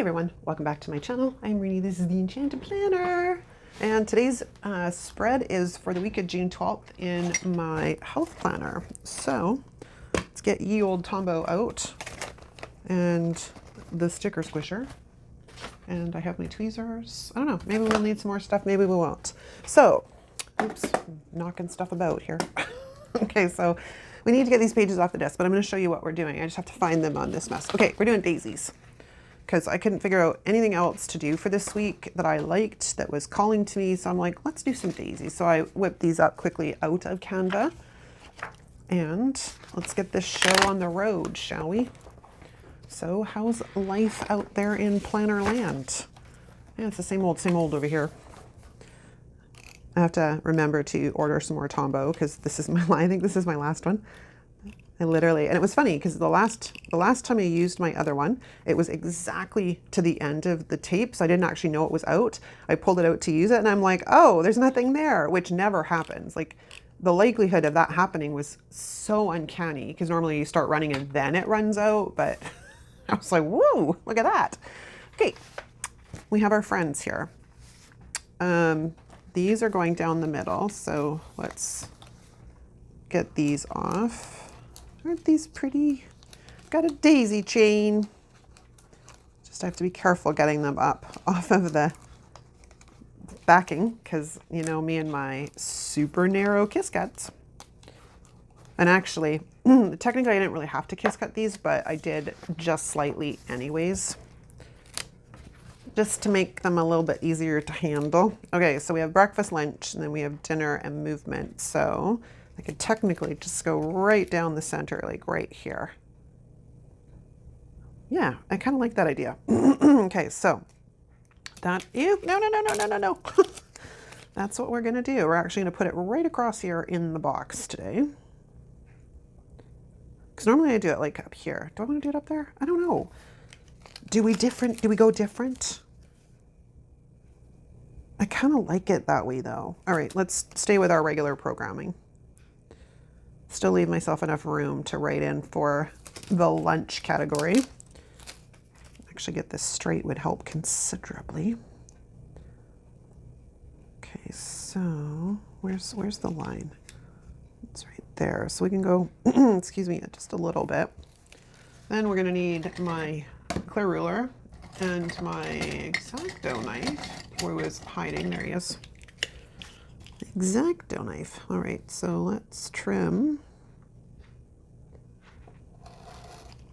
everyone, welcome back to my channel. I'm Reenie, this is the Enchanted Planner. And today's spread is for the week of June 12th in my health planner. So let's get ye old Tombow out and the sticker squisher. And I have my tweezers. I don't know, maybe we'll need some more stuff, maybe we won't. So, oops, knocking stuff about here. Okay, so we need to get these pages off the desk, but I'm going to show you what we're doing. I just have to find them on this mess. Okay, we're doing daisies because I couldn't figure out anything else to do for this week that I liked that was calling to me. So I'm like, let's do some daisies. So I whipped these up quickly out of Canva and let's get this show on the road, shall we? So how's life out there in planner land? Yeah, it's the same old over here. I have to remember to order some more Tombow because this is my, I think this is my last one. I literally, and it was funny because the last time I used my other one, it was exactly to the end of the tape. So I didn't actually know it was out. I pulled it out to use it and I'm like, oh, there's nothing there, which never happens. Like the likelihood of that happening was so uncanny because normally you start running and then it runs out. But I was like, whoa, look at that. Okay, we have our friends here. These are going down the middle. So let's get these off. Aren't these pretty? Got a daisy chain. Just have to be careful getting them up off of the backing because, you know, me and my super narrow kiss cuts. And actually, technically I didn't really have to kiss cut these, but I did just slightly anyways, just to make them a little bit easier to handle. Okay, so we have breakfast, lunch, and then we have dinner and movement. So I could technically just go right down the center, like right here. Yeah, I kind of like that idea. Okay, so that, no. That's what we're gonna do. We're actually gonna put it right across here in the box today. Because normally I do it like up here. Do I wanna do it up there? I don't know. Do we go different? I kind of like it that way though. All right, let's stay with our regular programming. Still leave myself enough room to write in for the lunch category. Actually get this straight would help considerably. Okay, so where's the line? It's right there. So we can go, excuse me, just a little bit. Then we're gonna need my clear ruler and my X-Acto knife. Where he was hiding, there he is. X-Acto knife. All right, so let's trim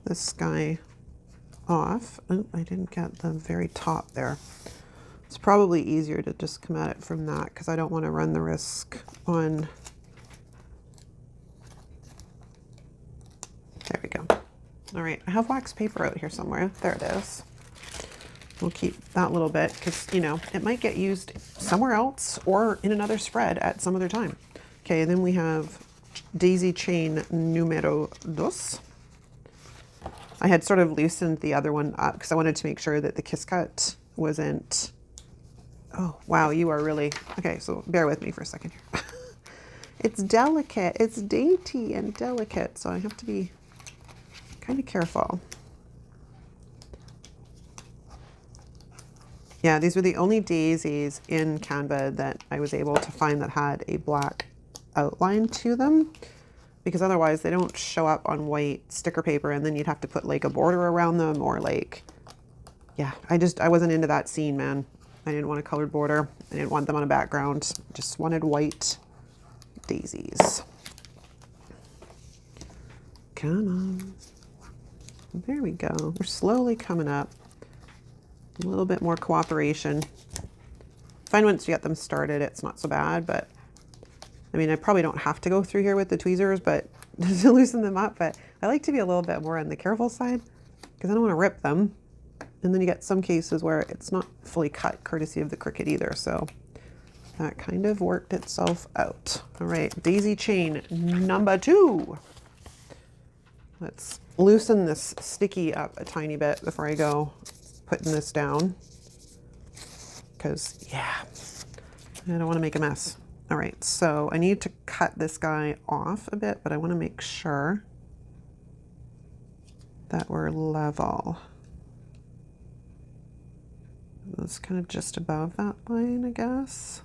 this guy off. Oh, I didn't get the very top there. It's probably easier to just come at it from that because I don't want to run the risk on. There we go. All right, I have wax paper out here somewhere. There it is. We'll keep that little bit because, you know, it might get used somewhere else or in another spread at some other time. Okay, then we have daisy chain numero dos. I had sort of loosened the other one up because I wanted to make sure that the kiss cut wasn't, oh, wow, you are really, okay, so bear with me for a second here. It's delicate, it's dainty and delicate, so I have to be kind of careful. Yeah, these were the only daisies in Canva that I was able to find that had a black outline to them, because otherwise they don't show up on white sticker paper and then you'd have to put like a border around them or like, yeah, I wasn't into that scene, man. I didn't want a colored border. I didn't want them on a background. Just wanted white daisies. Come on. There we go. We're slowly coming up. A little bit more cooperation. Find once you get them started, it's not so bad, but I mean, I probably don't have to go through here with the tweezers, but to loosen them up, but I like to be a little bit more on the careful side because I don't want to rip them. And then you get some cases where it's not fully cut, courtesy of the Cricut either. So that kind of worked itself out. All right, daisy chain number 2. Let's loosen this sticky up a tiny bit before I go putting this down because, yeah, I don't want to make a mess. All right, so I need to cut this guy off a bit, but I want to make sure that we're level. That's kind of just above that line, I guess.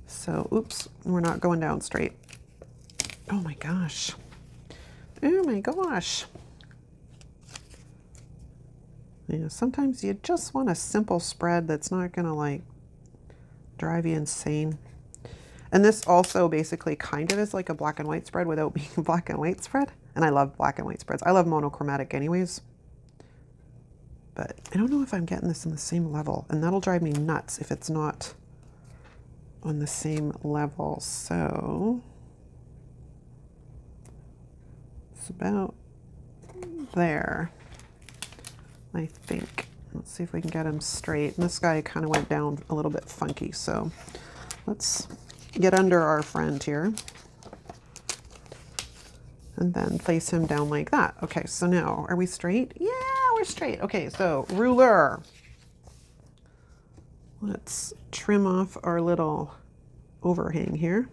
So, oops, we're not going down straight. Oh my gosh. Oh my gosh. Yeah, sometimes you just want a simple spread that's not gonna like drive you insane. And this also basically kind of is like a black and white spread without being a black and white spread. And I love black and white spreads. I love monochromatic anyways. But I don't know if I'm getting this in the same level, and that'll drive me nuts if it's not on the same level. So it's about there, I think. Let's see if we can get him straight. And this guy kind of went down a little bit funky, so let's get under our friend here and then place him down like that. Okay, so now are we straight? Yeah, we're straight. Okay, so ruler. Let's trim off our little overhang here.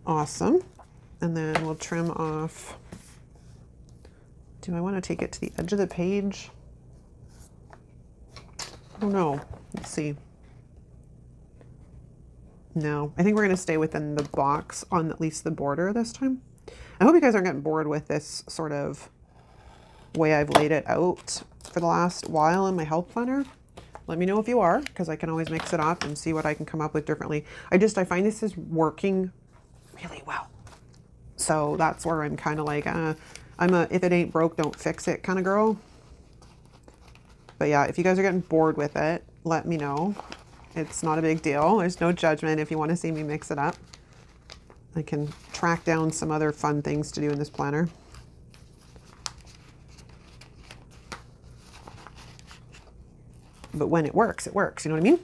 Awesome. And then we'll trim off. Do I want to take it to the edge of the page? I don't know. Let's see. No, I think we're going to stay within the box on at least the border this time. I hope you guys aren't getting bored with this sort of way I've laid it out for the last while in my health planner. Let me know if you are, because I can always mix it up and see what I can come up with differently. I find this is working really well. So that's where I'm kind of like, I'm a if it ain't broke, don't fix it kind of girl. But yeah, if you guys are getting bored with it, let me know. It's not a big deal. There's no judgment if you want to see me mix it up. I can track down some other fun things to do in this planner. But when it works, you know what I mean?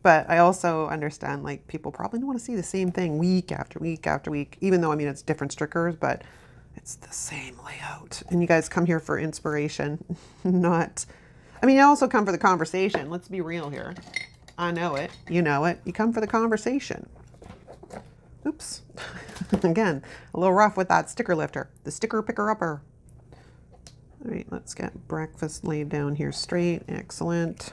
But I also understand, like, people probably don't want to see the same thing week after week after week, even though, I mean, it's different stickers, but it's the same layout. And you guys come here for inspiration, not, I mean, you also come for the conversation. Let's be real here. I know it. You know it. You come for the conversation. Oops. Again, a little rough with that sticker lifter, the sticker picker-upper. All right, let's get breakfast laid down here straight. Excellent.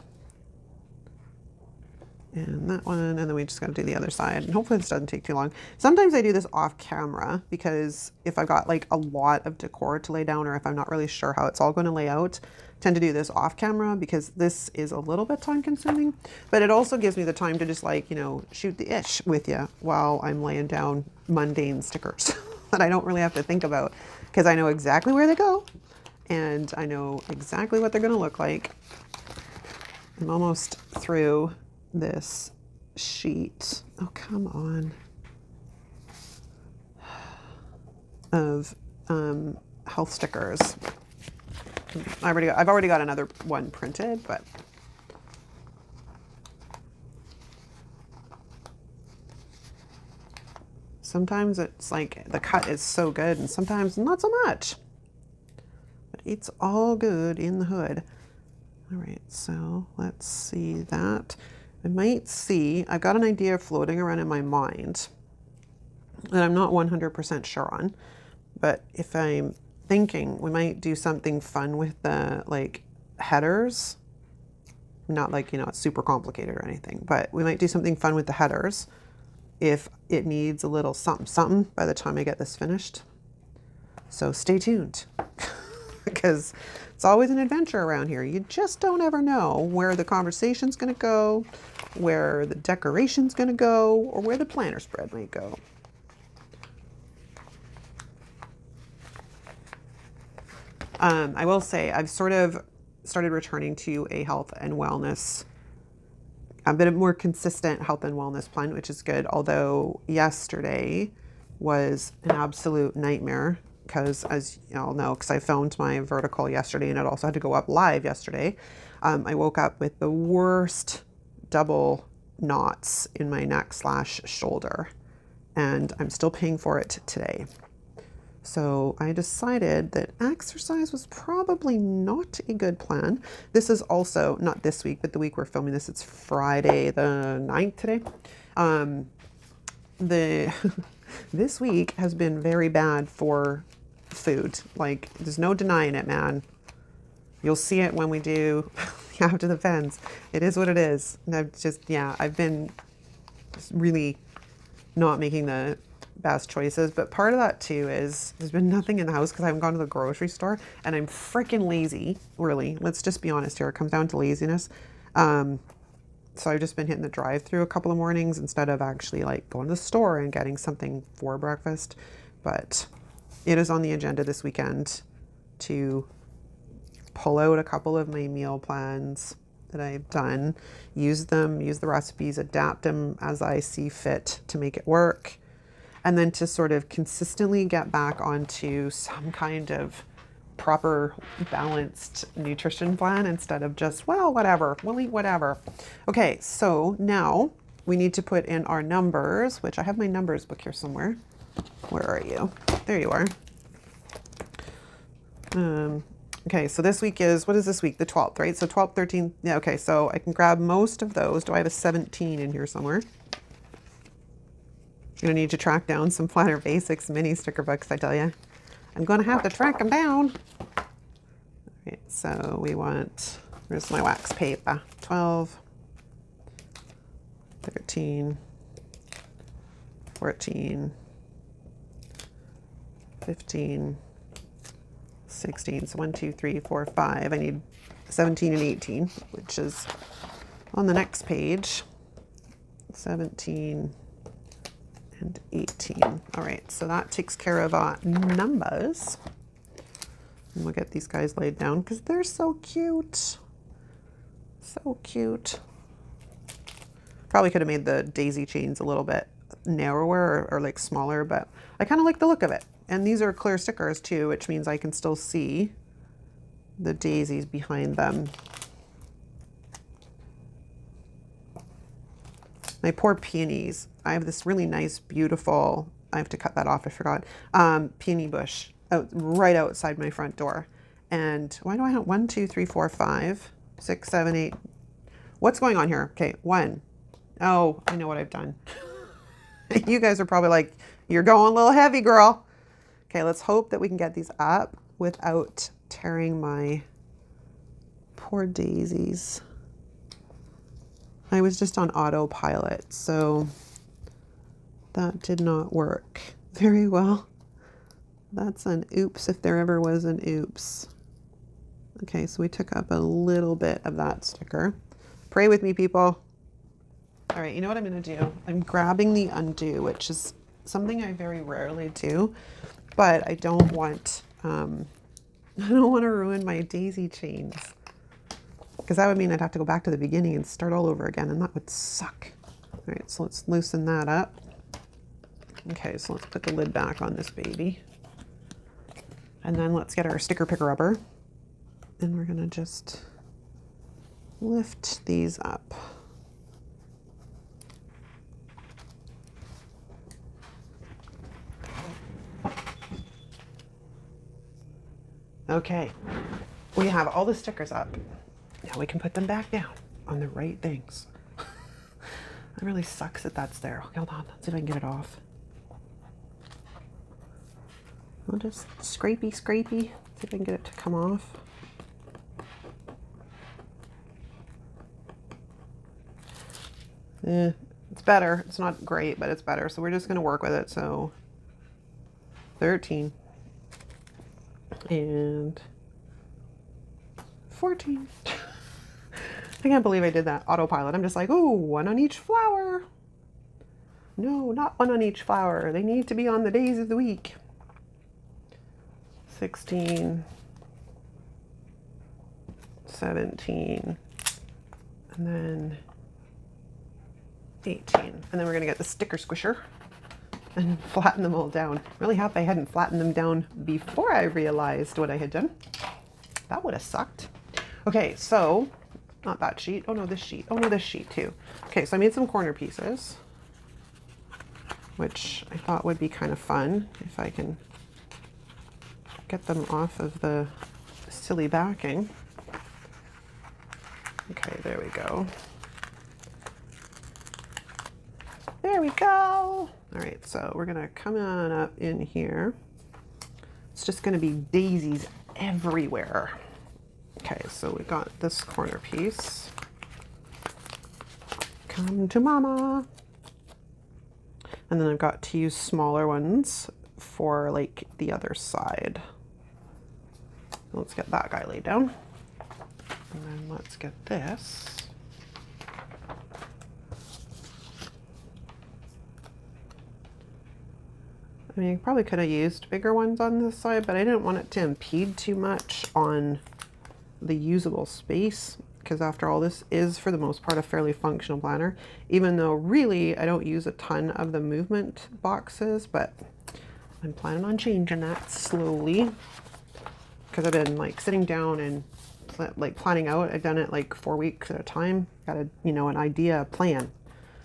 And that one, and then we just got to do the other side. And hopefully this doesn't take too long. Sometimes I do this off camera because if I've got like a lot of decor to lay down, or if I'm not really sure how it's all going to lay out, I tend to do this off camera because this is a little bit time consuming, but it also gives me the time to just like, you know, shoot the ish with you while I'm laying down mundane stickers that I don't really have to think about because I know exactly where they go and I know exactly what they're going to look like. I'm almost through this sheet, oh come on, of health stickers. I've already got another one printed, but sometimes it's like the cut is so good and sometimes not so much, but it's all good in the hood. All right, so let's see that. I might see, I've got an idea floating around in my mind that I'm not 100% sure on, but if I'm thinking we might do something fun with the like headers, not like, you know, it's super complicated or anything, but we might do something fun with the headers if it needs a little something something by the time I get this finished. So stay tuned because it's always an adventure around here. You just don't ever know where the conversation's going to go, where the decoration's going to go, or where the planner spread might go. I will say I've sort of started returning to a health and wellness, a bit of more consistent health and wellness plan, which is good. Although yesterday was an absolute nightmare because, as you all know, because I filmed my vertical yesterday and it also had to go up live yesterday. I woke up with the worst double knots in my neck / shoulder, and I'm still paying for it today. So I decided that exercise was probably not a good plan. This is also not this week, but the week we're filming this, it's Friday the 9th today. This week has been very bad for food. Like, there's no denying it, man. You'll see it when we do after the fence. It is what it is. And I've just, yeah, I've been really not making the best choices. But part of that too is there's been nothing in the house because I haven't gone to the grocery store and I'm freaking lazy, really. Let's just be honest here. It comes down to laziness. So I've just been hitting the drive-through a couple of mornings instead of actually like going to the store and getting something for breakfast. But it is on the agenda this weekend to pull out a couple of my meal plans that I've done, use them, use the recipes, adapt them as I see fit to make it work, and then to sort of consistently get back onto some kind of proper balanced nutrition plan instead of just, well, whatever, we'll eat whatever. Okay, so now we need to put in our numbers, which I have my numbers book here somewhere. Where are you? There you are. Okay, so this week is, what is this week? The 12th, right? So 12, 13, yeah, okay, so I can grab most of those. Do I have a 17 in here somewhere? I'm gonna need to track down some Planner Basics mini sticker books, I tell you. I'm gonna have to track them down. Okay, so we want, where's my wax paper? 12, 13, 14, 15, 16, so 1, 2, 3, 4, 5. I need 17 and 18, which is on the next page. 17 and 18. All right, so that takes care of our numbers. And we'll get these guys laid down because they're so cute. So cute. Probably could have made the daisy chains a little bit narrower or like smaller, but I kind of like the look of it. And these are clear stickers too, which means I can still see the daisies behind them. My poor peonies. I have this really nice, beautiful, I have to cut that off, I forgot, peony bush right outside my front door. And why do I have 1, 2, 3, 4, 5, 6, 7, 8? What's going on here? Okay, 1. Oh, I know what I've done. You guys are probably like, you're going a little heavy, girl. Okay, let's hope that we can get these up without tearing my poor daisies. I was just on autopilot, so that did not work very well. That's an oops if there ever was an oops. Okay, so we took up a little bit of that sticker. Pray with me, people. All right, you know what I'm gonna do? I'm grabbing the undo, which is something I very rarely do, but I don't want to ruin my daisy chains, because that would mean I'd have to go back to the beginning and start all over again, and that would suck. All right, so let's loosen that up. Okay, so let's put the lid back on this baby. And then let's get our sticker picker rubber, and we're gonna just lift these up. Okay, we have all the stickers up. Now we can put them back down on the right things. It really sucks that that's there. Okay, hold on, let's see if I can get it off. I'll just scrapey, see if I can get it to come off. It's better. It's not great, but it's better. So we're just gonna work with it. So 13 and 14. I can't believe I did that autopilot. I'm just like, ooh, 1 on each flower. No, not 1 on each flower. They need to be on the days of the week. 16, 17, and then 18. And then we're gonna get the sticker squisher and flatten them all down. Really happy I hadn't flattened them down before I realized what I had done. That would have sucked. Okay, so, not that sheet. Oh no, this sheet. Oh no, this sheet too. Okay, so I made some corner pieces, which I thought would be kind of fun if I can get them off of the silly backing. Okay, there we go. There we go. All right, so we're gonna come on up in here. It's just gonna be daisies everywhere. Okay, so we got this corner piece. Come to mama. And then I've got to use smaller ones for like the other side. Let's get that guy laid down. And then let's get this. I mean, I probably could have used bigger ones on this side, but I didn't want it to impede too much on the usable space, because after all, this is for the most part a fairly functional planner, even though really I don't use a ton of the movement boxes, but I'm planning on changing that slowly, because I've been like sitting down and like planning out. I've done it like 4 weeks at a time. Got a, you know, an idea, a plan.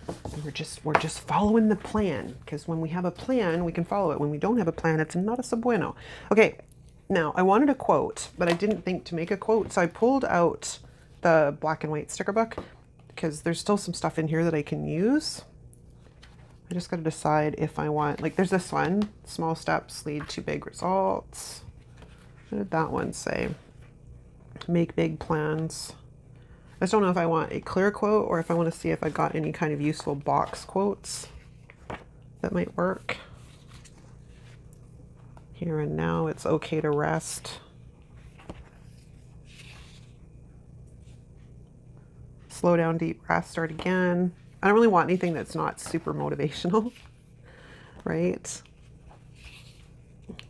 And we're just following the plan, because when we have a plan, we can follow it. When we don't have a plan, it's not a so bueno. Okay, now I wanted a quote, but I didn't think to make a quote, so I pulled out the black and white sticker book, because there's still some stuff in here that I can use. I just got to decide if I want, like there's this one, small steps lead to big results. What did that one say? Make big plans. I just don't know if I want a clear quote or if I want to see if I got any kind of useful box quotes that might work. Here and now, it's okay to rest. Slow down, deep breath, start again. I don't really want anything that's not super motivational, right?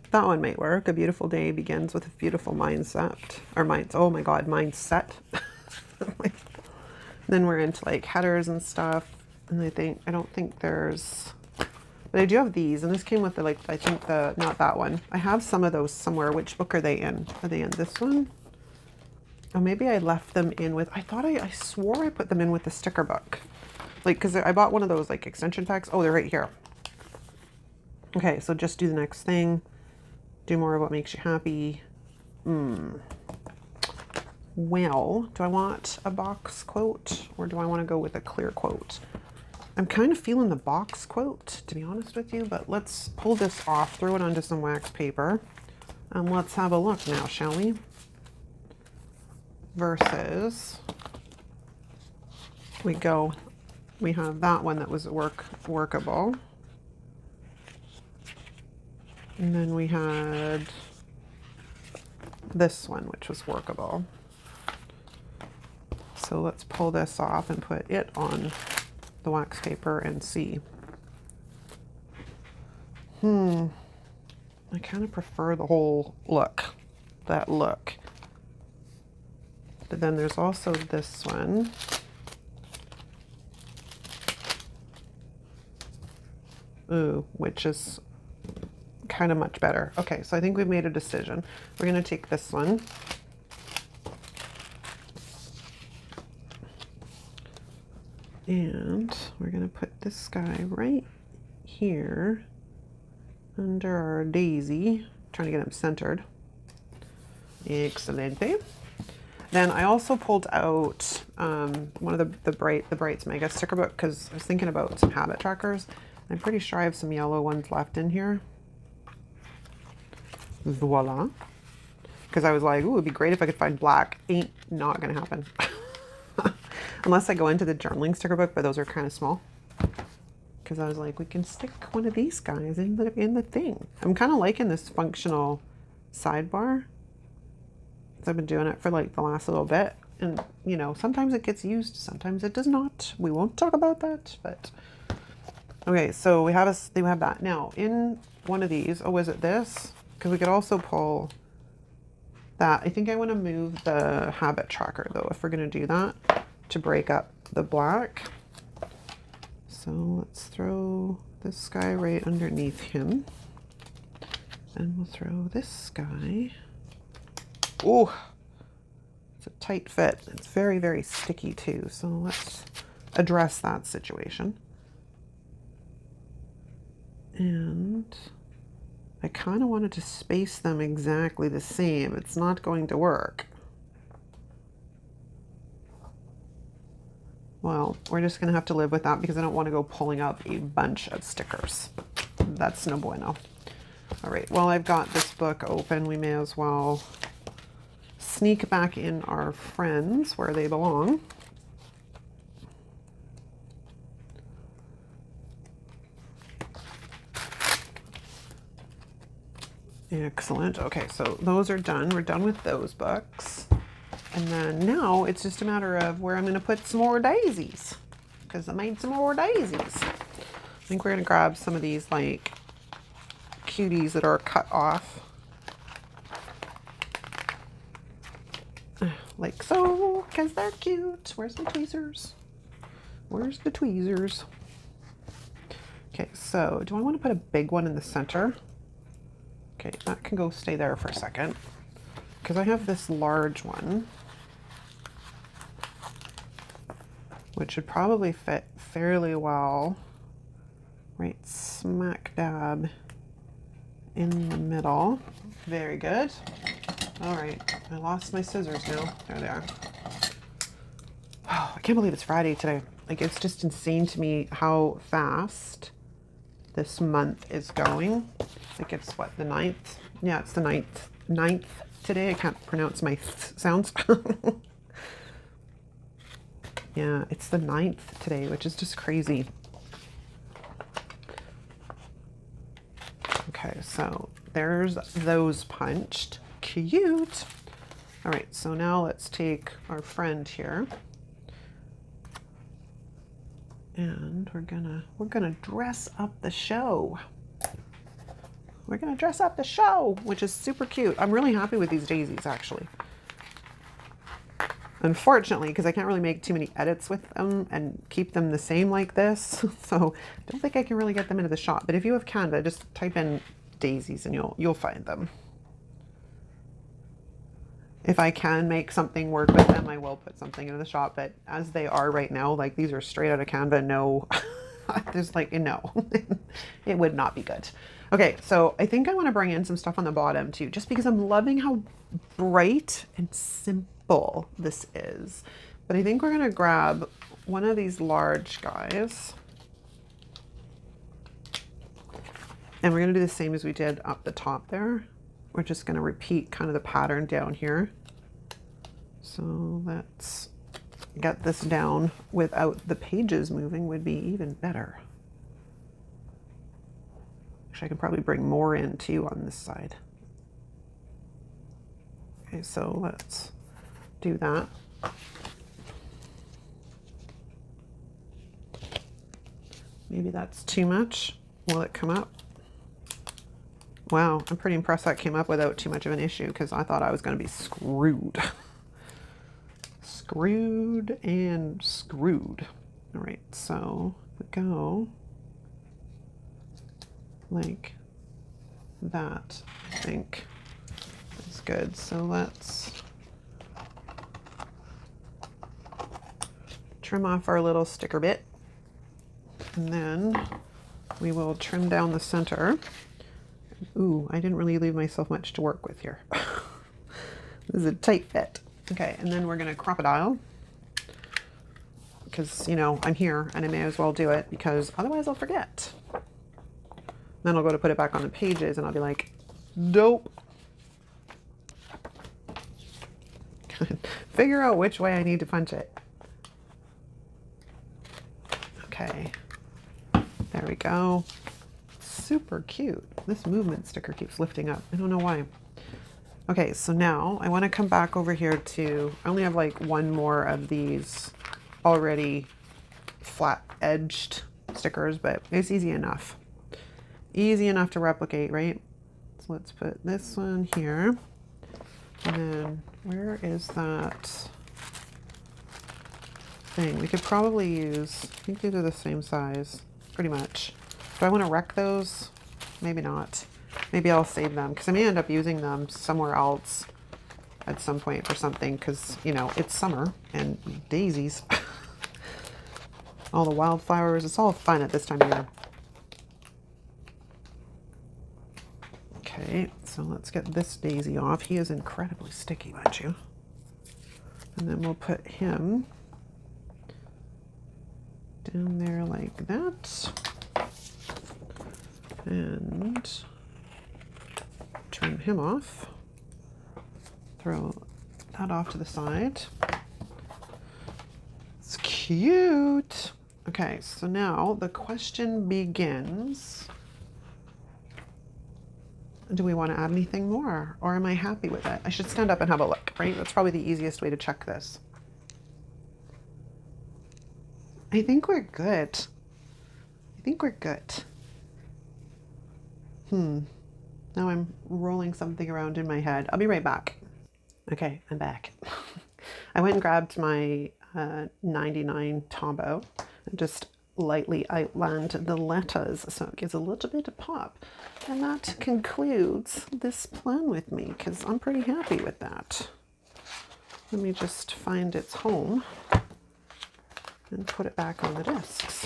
That one might work. A beautiful day begins with a beautiful mindset. Or oh my God, mindset. Then we're into like headers and stuff, and I don't think there's, but I do have these, and this came with the, like, I think not that one. I have some of those somewhere. Which book are they in? Are they in this one? Oh, maybe I left them in with, I swore I put them in with the sticker book, like, because I bought one of those like extension packs. Oh, they're right here. Okay, so just do the next thing. Do more of what makes you happy. Well, do I want a box quote, or do I want to go with a clear quote? I'm kind of feeling the box quote, to be honest with you, but let's pull this off, throw it onto some wax paper, and let's have a look now, shall we? Versus, we have that one that was workable. And then we had this one, which was workable. So let's pull this off and put it on the wax paper and see. I kind of prefer the whole look, that look. But then there's also this one. Ooh, which is kind of much better. Okay, so I think we've made a decision. We're going to take this one. And we're going to put this guy right here under our daisy. Trying to get him centered. Excelente. Then I also pulled out one of the Brights Mega sticker book, because I was thinking about some habit trackers. I'm pretty sure I have some yellow ones left in here. Voila. Because I was like, ooh, it'd be great if I could find black. Ain't not going to happen. Unless I go into the journaling sticker book, but those are kind of small. Because I was like, we can stick one of these guys in the thing. I'm kind of liking this functional sidebar. I've been doing it for like the last little bit, and you know, sometimes it gets used, sometimes it does not. We won't talk about that, but okay. So we have that now in one of these. Oh, is it this? Because we could also pull that. I think I want to move the habit tracker though, if we're going to do that, to break up the black. So let's throw this guy right underneath him, and we'll throw this guy. Oh, it's a tight fit. It's very, very sticky too. So let's address that situation. And I kind of wanted to space them exactly the same. It's not going to work. Well, we're just going to have to live with that, because I don't want to go pulling up a bunch of stickers. That's no bueno. All right, well, I've got this book open. We may as well sneak back in our friends where they belong. Excellent. Okay, so those are done. We're done with those books. And then now it's just a matter of where I'm going to put some more daisies, because I made some more daisies. I think we're going to grab some of these like cuties that are cut off. Like so, because they're cute. Where's my tweezers? Where's the tweezers? Okay, so do I want to put a big one in the center? Okay, that can go stay there for a second, because I have this large one, which should probably fit fairly well right smack dab in the middle. Very good. All right, I lost my scissors now. There they are. Oh, I can't believe it's Friday today. Like, it's just insane to me how fast this month is going. I think it's what, the 9th? Yeah, it's the 9th today. I can't pronounce my sounds. Yeah, it's the 9th today, which is just crazy. Okay, so there's those punched. Cute. All right, so now let's take our friend here, and we're gonna dress up the show. We're gonna dress up the show, which is super cute. I'm really happy with these daisies, actually. Unfortunately, because I can't really make too many edits with them and keep them the same like this, so I don't think I can really get them into the shop. But if you have Canva, just type in daisies and you'll find them. If I can make something work with them, I will put something into the shop. But as they are right now, like these are straight out of Canva. No, there's like, no, it would not be good. Okay, so I think I want to bring in some stuff on the bottom too, just because I'm loving how bright and simple this is. But I think we're going to grab one of these large guys. And we're going to do the same as we did up the top there. We're just going to repeat kind of the pattern down here. So let's get this down without the pages moving would be even better. Actually, I could probably bring more in too on this side. Okay, so let's do that. Maybe that's too much. Will it come up? Wow, I'm pretty impressed that came up without too much of an issue, because I thought I was going to be screwed. Screwed and screwed. All right, so we go like that, I think. That's good. So let's trim off our little sticker bit, and then we will trim down the center. Ooh, I didn't really leave myself much to work with here. This is a tight fit. Okay, and then we're going to crocodile, because, you know, I'm here and I may as well do it, because otherwise I'll forget. Then I'll go to put it back on the pages and I'll be like, dope. Figure out which way I need to punch it. Okay, there we go. Super cute. This movement sticker keeps lifting up. I don't know why. Okay, so now I want to come back over here to, I only have like one more of these already flat edged stickers, but it's easy enough. Easy enough to replicate, right? So let's put this one here. And then where is that thing? We could probably use, I think these are the same size, pretty much. Do I want to wreck those? Maybe not. Maybe I'll save them, because I may end up using them somewhere else at some point for something, because, you know, it's summer and daisies. All the wildflowers, it's all fun at this time of year. Okay, so let's get this daisy off. He is incredibly sticky, mind you. And then we'll put him down there like that. And trim him off. Throw that off to the side. It's cute. Okay, so now the question begins. Do we want to add anything more, or am I happy with it? I should stand up and have a look, right? That's probably the easiest way to check this. I think we're good. I think we're good. Now I'm rolling something around in my head. I'll be right back. Okay, I'm back. I went and grabbed my 99 Tombow and just lightly outlined the letters so it gives a little bit of pop. And that concludes this plan with me because I'm pretty happy with that. Let me just find its home and put it back on the discs.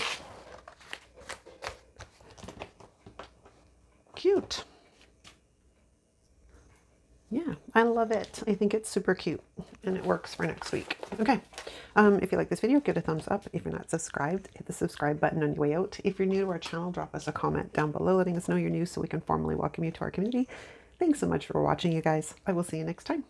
Cute. Yeah, I love it. I think it's super cute and it works for next week. Okay, if you like this video, give it a thumbs up. If you're not subscribed, hit the subscribe button on your way out. If you're new to our channel, drop us a comment down below letting us know you're new so we can formally welcome you to our community. Thanks so much for watching, you guys. I will see you next time.